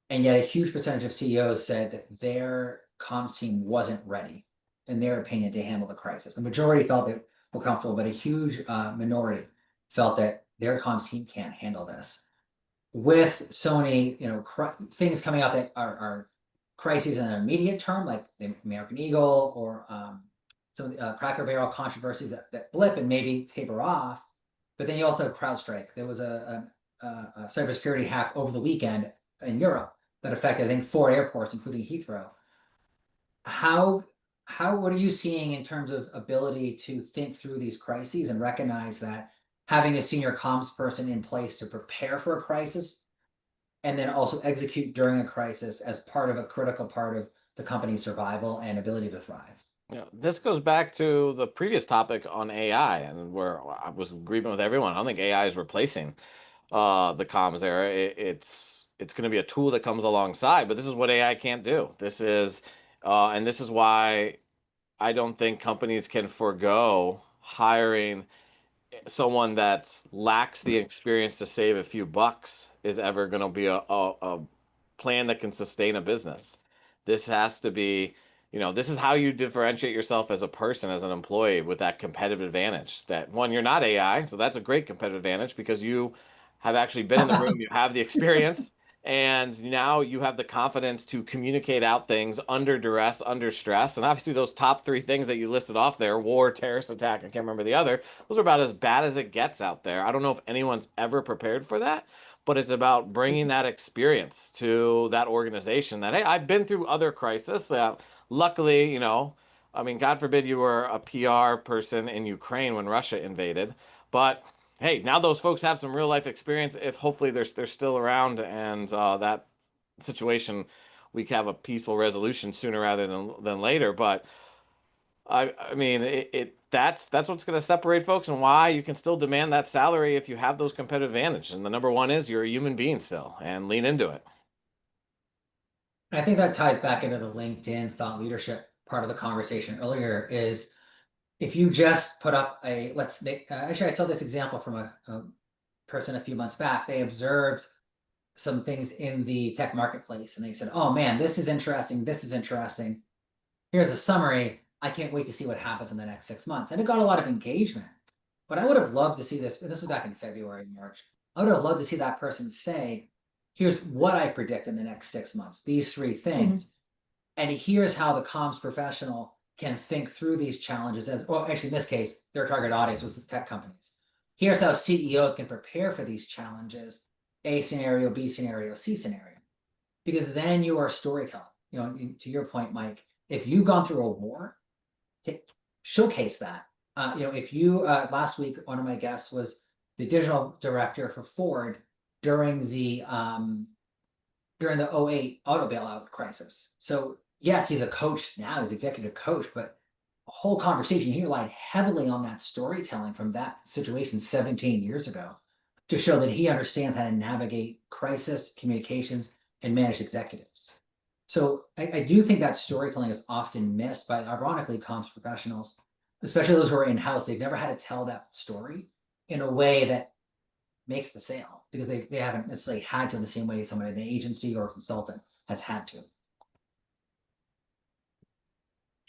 And yet a huge percentage of CEOs said that their comms team wasn't ready, in their opinion, to handle the crisis. The majority felt they were comfortable, but a huge minority felt that their comms team can't handle this. With so many, things coming out that are crises in an immediate term, like the American Eagle or some Cracker Barrel controversies that blip and maybe taper off. But then you also have CrowdStrike. There was a cybersecurity hack over the weekend in Europe that affected, I think, 4 airports, including Heathrow. What are you seeing in terms of ability to think through these crises and recognize that having a senior comms person in place to prepare for a crisis and then also execute during a crisis as part of a critical part of the company's survival and ability to thrive? Yeah, this goes back to the previous topic on AI, and where I was agreeing with everyone. I don't think AI is replacing the comms era. It's going to be a tool that comes alongside, but this is what AI can't do. And this is why I don't think companies can forego hiring someone that lacks the experience to save a few bucks is ever going to be a plan that can sustain a business. This has to be, this is how you differentiate yourself as a person, as an employee, with that competitive advantage. That one, you're not AI, so that's a great competitive advantage because you have actually been in the room, you have the experience, and now you have the confidence to communicate out things under duress, under stress. And obviously those top 3 things that you listed off there, war, terrorist attack, I can't remember the other, those are about as bad as it gets out there. I don't know if anyone's ever prepared for that, but it's about bringing that experience to that organization that, hey, I've been through other crises. Luckily, I mean, God forbid you were a PR person in Ukraine when Russia invaded, but hey, now those folks have some real life experience. If hopefully they're still around, and that situation, we can have a peaceful resolution sooner rather than later. But I mean, that's what's going to separate folks, and why you can still demand that salary if you have those competitive advantages. And the number one is you're a human being still, and lean into it. I think that ties back into the LinkedIn thought leadership part of the conversation earlier. Is if you just put up actually, I saw this example from a person a few months back. They observed some things in the tech marketplace and they said, oh man, this is interesting. This is interesting. Here's a summary. I can't wait to see what happens in the next 6 months. And it got a lot of engagement. But I would have loved to see this. And this was back in February, March. I would have loved to see that person say, here's what I predict in the next 6 months, these 3 things. And here's how the comms professional can think through these challenges. Actually, in this case, their target audience was the tech companies. Here's how CEOs can prepare for these challenges: A scenario, B scenario, C scenario. Because then you are storytelling. To your point, Mike, if you've gone through a war, showcase that. If you last week, one of my guests was the digital director for Ford during the 2008 auto bailout crisis. So yes, he's a coach now, he's executive coach, but a whole conversation, he relied heavily on that storytelling from that situation 17 years ago to show that he understands how to navigate crisis, communications, and manage executives. So I do think that storytelling is often missed by, ironically, comms professionals, especially those who are in-house. They've never had to tell that story in a way that makes the sale, because they haven't necessarily had to in the same way someone in an agency or a consultant has had to.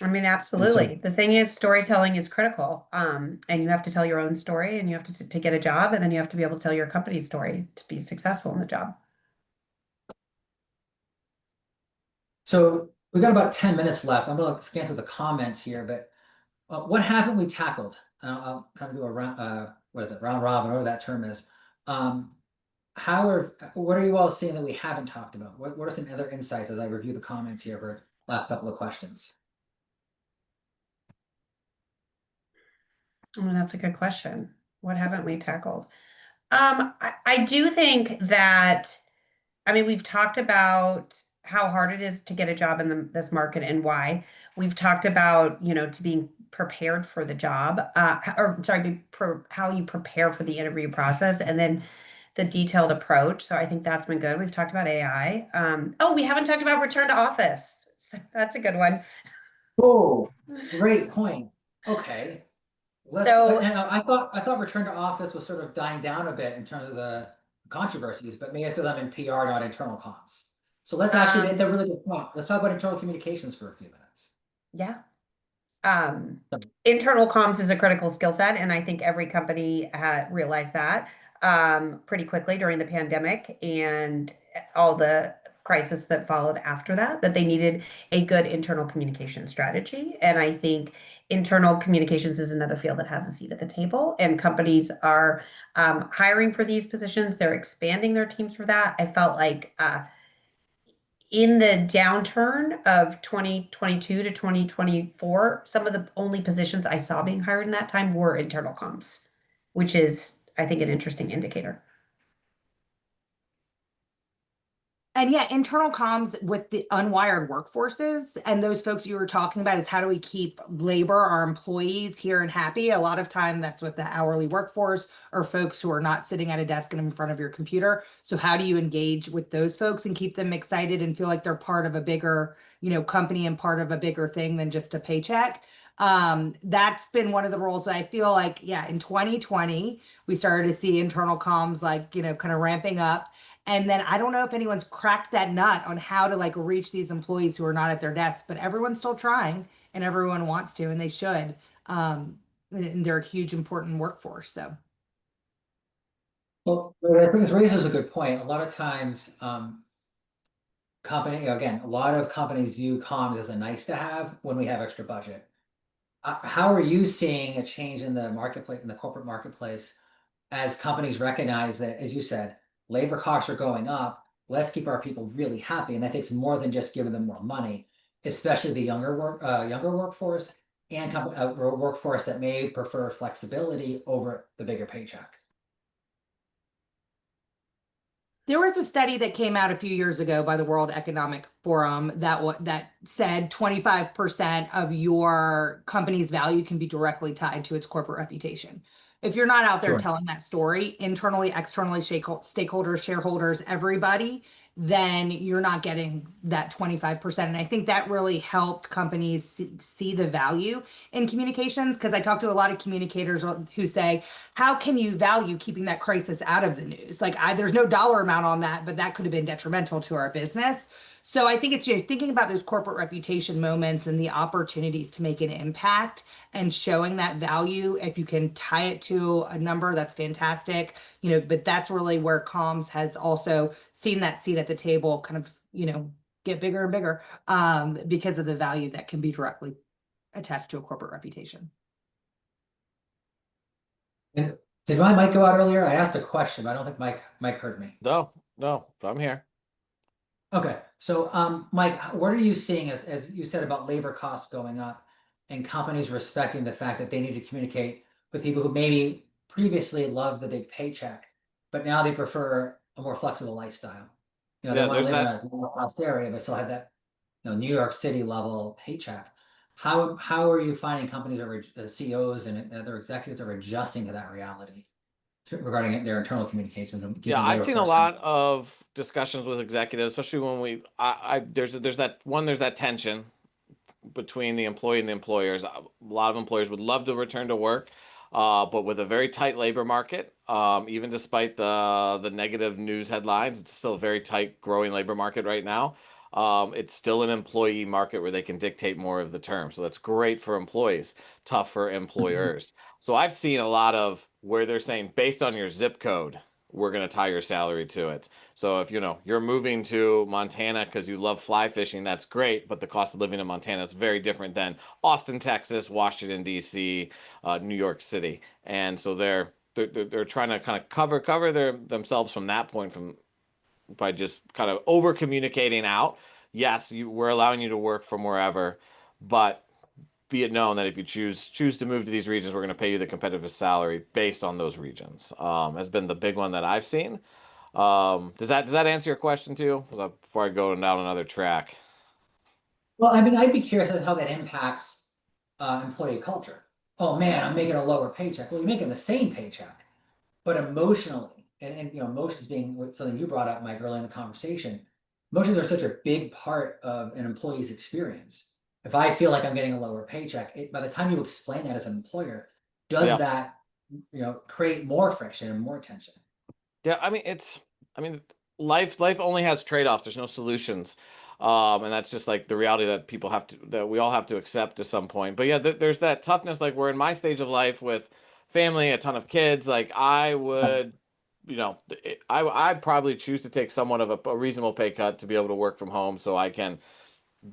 I mean, absolutely. The thing is, storytelling is critical. And you have to tell your own story, and you have to get a job, and then you have to be able to tell your company's story to be successful in the job. So we've got about 10 minutes left. I'm going to scan through the comments here, but what haven't we tackled? I'll kind of do a round, round robin, whatever that term is. What are you all seeing that we haven't talked about? What are some other insights as I review the comments here for last couple of questions? Oh, that's a good question. What haven't we tackled? I do think that, I mean, we've talked about how hard it is to get a job in this market and why. We've talked about, to being prepared for the job, how you prepare for the interview process, and then the detailed approach. So I think that's been good. We've talked about AI. We haven't talked about return to office. So that's a good one. Oh, great point. Okay. So And I thought return to office was sort of dying down a bit in terms of the controversies, but maybe it's because I'm in PR, not internal comms. So let's actually make that really good point. Let's talk about internal communications for a few minutes. yeah. Um, Internal comms is a critical skill set, and I think every company realized that pretty quickly during the pandemic and all the crisis that followed after that, that they needed a good internal communication strategy. And I think internal communications is another field that has a seat at the table, and companies are hiring for these positions. They're expanding their teams for that. I felt like in the downturn of 2022 to 2024, some of the only positions I saw being hired in that time were internal comms, which is, I think, an interesting indicator. And yeah, internal comms with the unwired workforces and those folks you were talking about is how do we keep labor, our employees here and happy? A lot of time that's with the hourly workforce or folks who are not sitting at a desk and in front of your computer. So how do you engage with those folks and keep them excited and feel like they're part of a bigger, company and part of a bigger thing than just a paycheck? That's been one of the roles that I feel like, yeah, in 2020, we started to see internal comms like, kind of ramping up. And then I don't know if anyone's cracked that nut on how to like reach these employees who are not at their desks, but everyone's still trying and everyone wants to and they should. And they're a huge important workforce. So Well, I think it raises a good point. A lot of times, a lot of companies view comms as a nice to have when we have extra budget. How are you seeing a change in the marketplace, in the corporate marketplace, as companies recognize that, as you said, labor costs are going up. Let's keep our people really happy, and that takes more than just giving them more money, especially the younger workforce and workforce that may prefer flexibility over the bigger paycheck. there was a study that came out a few years ago by the World Economic Forum that said 25% of your company's value can be directly tied to its corporate reputation. If you're not out there Sure. telling that story internally, externally, stakeholders, shareholders, everybody, then you're not getting that 25%. And I think that really helped companies see the value in communications because I talked to a lot of communicators who say, how can you value keeping that crisis out of the news? Like, there's no dollar amount on that, but that could have been detrimental to our business. So I think it's thinking about those corporate reputation moments and the opportunities to make an impact and showing that value. If you can tie it to a number, that's fantastic. But that's really where comms has also seen that seat at the table kind of, get bigger and bigger because of the value that can be directly attached to a corporate reputation. And did my mic go out earlier? I asked a question, but I don't think Mike heard me. No, I'm here. Okay, so Mike, what are you seeing as you said about labor costs going up and companies respecting the fact that they need to communicate with people who maybe previously loved the big paycheck, but now they prefer a more flexible lifestyle. They Yeah, want to there's live in that. a lower cost area, but still have that, New York City level paycheck. How are you finding companies or CEOs and other executives are adjusting to that reality regarding their internal communications and Yeah, keeping I've labor seen a force? lot of discussions with executives, especially when there's that tension between the employee and the employers. A lot of employers would love to return to work, but with a very tight labor market, even despite the negative news headlines, it's still a very tight, growing labor market right now. It's still an employee market where they can dictate more of the terms. So that's great for employees, tough for employers. So I've seen a lot of where they're saying, based on your zip code, we're going to tie your salary to it. So if you're moving to Montana because you love fly fishing, that's great, but the cost of living in Montana is very different than Austin, Texas, Washington D.C., New York City, and so they're trying to kind of cover themselves from that point by just kind of over communicating out. Yes, we're allowing you to work from wherever, but be it known that if you choose to move to these regions, we're going to pay you the competitive salary based on those regions. Has been the big one that I've seen. Does that answer your question too? Before I go down another track. Well, I mean, I'd be curious as to how that impacts employee culture. Oh man, I'm making a lower paycheck. Well, you're making the same paycheck, but emotionally, and emotions being something you brought up, Mike, early in the conversation. Emotions are such a big part of an employee's experience. If I feel like I'm getting a lower paycheck, by the time you explain that as an employer, does that, create more friction and more tension? Yeah, I mean, life only has trade-offs. There's no solutions. And that's just like the reality that we all have to accept to some point. But yeah, there's that toughness. Like we're in my stage of life with family, a ton of kids. Like I would, I'd probably choose to take somewhat of a reasonable pay cut to be able to work from home so I can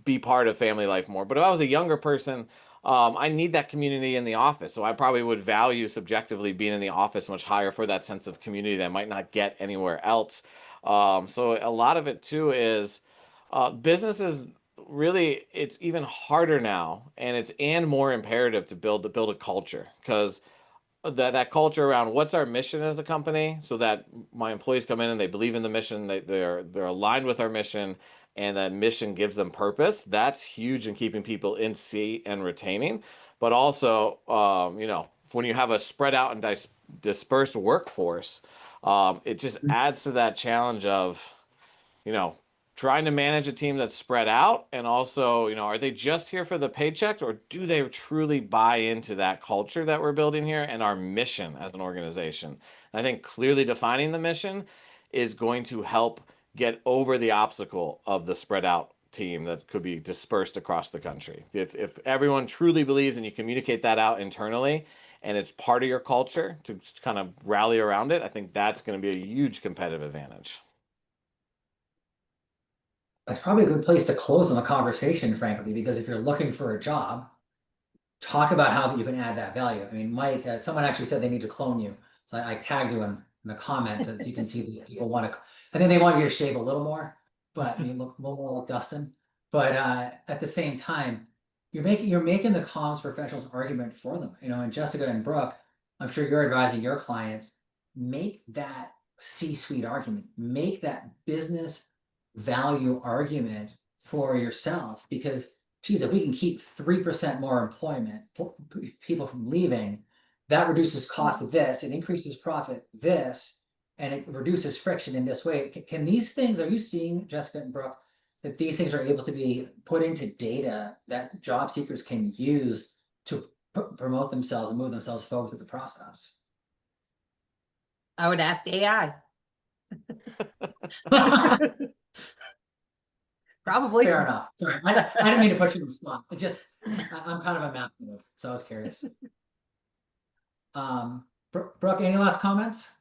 be part of family life more. But if I was a younger person, I need that community in the office. So I probably would value subjectively being in the office much higher for that sense of community that I might not get anywhere else. So a lot of it too is businesses really, it's even harder now and more imperative to build a culture, because that culture around what's our mission as a company, so that my employees come in and they believe in the mission, they're aligned with our mission, and that mission gives them purpose. That's huge in keeping people in seat and retaining. But also, when you have a spread out and dispersed workforce, it just adds to that challenge of, you know, trying to manage a team that's spread out, and also, are they just here for the paycheck, or do they truly buy into that culture that we're building here and our mission as an organization? And I think clearly defining the mission is going to help get over the obstacle of the spread out team that could be dispersed across the country. If everyone truly believes and you communicate that out internally and it's part of your culture to kind of rally around it, I think that's going to be a huge competitive advantage. That's probably a good place to close on the conversation, frankly, because if you're looking for a job, talk about how you can add that value. I mean, Mike, someone actually said they need to clone you. So I tagged you in a comment so you can see that people want to, I think they want you to shave a little more, but you look a little more like Dustin. But at the same time, you're making the comms professionals argument for them, and Jessica and Brooke, I'm sure you're advising your clients, make that C-suite argument, make that business value argument for yourself, because geez, if we can keep 3% more employment, people from leaving, that reduces cost of this, it increases profit this, and it reduces friction in this way. Can these things, are you seeing, Jessica and Brooke, that these things are able to be put into data that job seekers can use to promote themselves and move themselves forward through the process? I would ask AI. Probably. Fair enough. Sorry, I didn't mean to put you in the spot. I'm kind of a math nerd, so I was curious. Brooke, any last comments?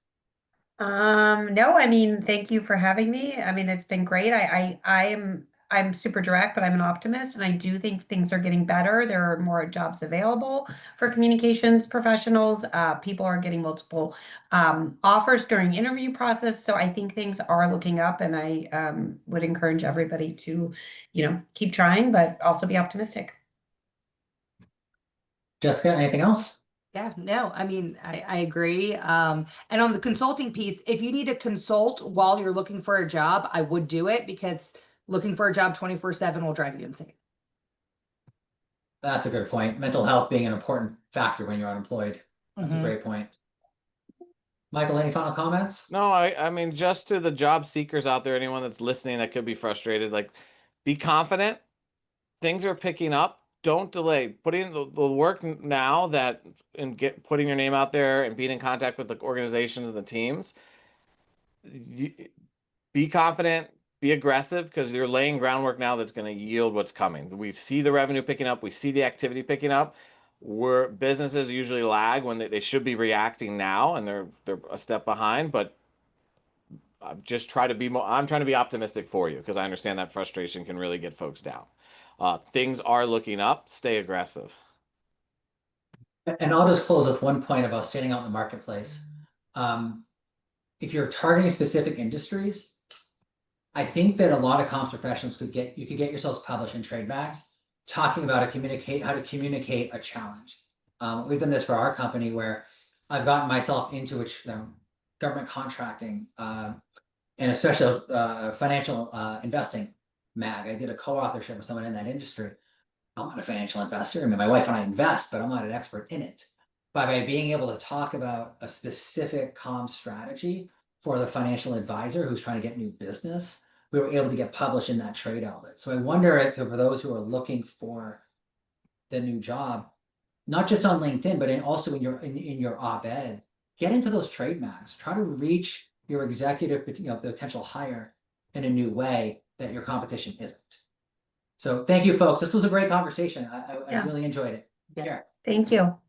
No, I mean, thank you for having me. I mean, it's been great. I'm super direct, but I'm an optimist, and I do think things are getting better. There are more jobs available for communications professionals. People are getting multiple offers during interview process. So I think things are looking up, and I would encourage everybody to, keep trying, but also be optimistic. Jessica, anything else? Yeah, no, I mean, I agree. And on the consulting piece, if you need to consult while you're looking for a job, I would do it, because looking for a job 24/7 will drive you insane. That's a good point. Mental health being an important factor when you're unemployed. That's a great point. Michael, any final comments? No, I mean, just to the job seekers out there, anyone that's listening that could be frustrated, like, be confident. Things are picking up. Don't delay. Put in the work now, putting your name out there and being in contact with the organizations and the teams. Be confident, be aggressive, because you're laying groundwork now that's going to yield what's coming. We see the revenue picking up. We see the activity picking up. Where businesses usually lag when they should be reacting now, and they're a step behind. But I'm trying to be optimistic for you, because I understand that frustration can really get folks down. Things are looking up. Stay aggressive. And I'll just close with one point about standing out in the marketplace. If you're targeting specific industries, I think that a lot of comms professionals could get yourselves published in trade mags talking about how to communicate a challenge. We've done this for our company, where I've gotten myself into government contracting, and especially financial investing mag. I did a co-authorship with someone in that industry. I'm not a financial investor. I mean, my wife and I invest, but I'm not an expert in it. But by being able to talk about a specific comm strategy for the financial advisor who's trying to get new business, we were able to get published in that trade outlet. So I wonder if for those who are looking for the new job, not just on LinkedIn, but also in your op-ed. Get into those trade mags. Try to reach your executive, potential hire in a new way that your competition isn't. So thank you, folks. This was a great conversation. I Yeah. really enjoyed it. Yes. Yeah. Thank you.